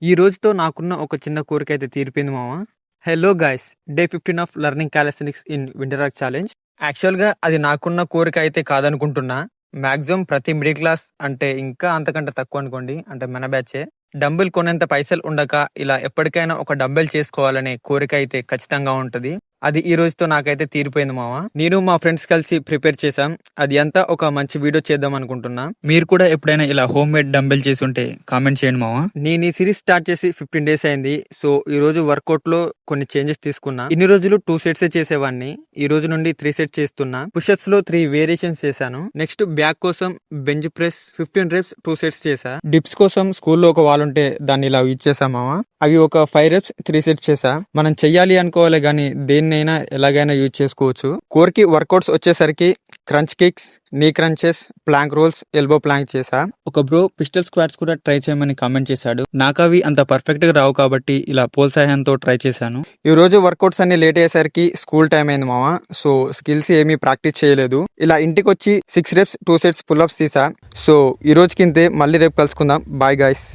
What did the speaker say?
ఈ రోజుతో నాకున్న ఒక చిన్న కోరిక అయితే తీరిపోయింది మామ. Hello guys, day 15 of learning calisthenics in winter challenge. యాక్చువల్గా అది నాకున్న కోరిక అయితే కాదనుకుంటున్నా. మాక్సిమం ప్రతి మిడిల్ క్లాస్ అంటే ఇంకా అంతకంటే తక్కువ అనుకోండి, అంటే మన బ్యాచే డంబుల్ కొనేంత పైసలు ఉండక ఇలా ఎప్పటికైనా ఒక డంబెల్ చేసుకోవాలనే కోరిక అయితే ఖచ్చితంగా ఉంటది. అది ఈ రోజుతో నాకైతే తీరిపోయింది మామ. నేను మా ఫ్రెండ్స్ కలిసి ప్రిపేర్ చేశాం. అది అంతా ఒక మంచి వీడియో చేద్దాం అనుకుంటున్నా. మీరు కూడా ఎప్పుడైనా ఇలా హోమ్ మేడ్ డంబెల్ చేసి ఉంటే కామెంట్ చేయండి మామ. నేను ఈ సిరీస్ స్టార్ట్ చేసి 15 డేస్ అయింది. సో ఈ రోజు వర్కౌట్ లో కొన్ని చేంజెస్ తీసుకున్నా. ఇన్ని రోజులు 2 సెట్స్ చేసేవాడిని, ఈ రోజు నుండి 3 సెట్స్ చేస్తున్నా. పుషప్స్ లో 3 వేరియేషన్స్ చేశాను. నెక్స్ట్ బ్యాక్ కోసం బెంచ్ ప్రెస్ 15 రెప్స్ 2 సెట్స్ చేశా. డిప్స్ కోసం స్కూల్లో ఒక వాల్ ఉంటే దాన్ని ఇలా యూజ్ చేసా మామ. అవి ఒక 5 రెప్స్ 3 సెట్స్ చేశా. మనం చెయ్యాలి అనుకోవాలి గానీ దేన్నైనా ఎలాగైనా యూజ్ చేసుకోవచ్చు. కోర్కి వర్కౌట్స్ వచ్చేసరికి crunch kicks, knee crunches, plank rolls, elbow plank చేశా. ఒక బ్రో పిస్టల్ స్క్వాట్స్ కూడా ట్రై చేయమని కామెంట్ చేశాడు. నాకు అవి అంత పర్ఫెక్ట్ గా రావు కాబట్టి ఇలా పోల్ సహాయంతో ట్రై చేశాను. ఈ రోజు వర్కౌట్స్ అన్ని లేట్ అయ్యేసరికి స్కూల్ టైం అయింది మామ. సో స్కిల్స్ ఏమీ ప్రాక్టీస్ చేయలేదు. ఇలా ఇంటికి వచ్చి 6 రెప్స్ 2 సెట్స్ పుల్అప్స్ తీసా. సో ఈ రోజుకి ఇంతే, మళ్ళీ రేపు కలుసుకుందాం. Bye guys.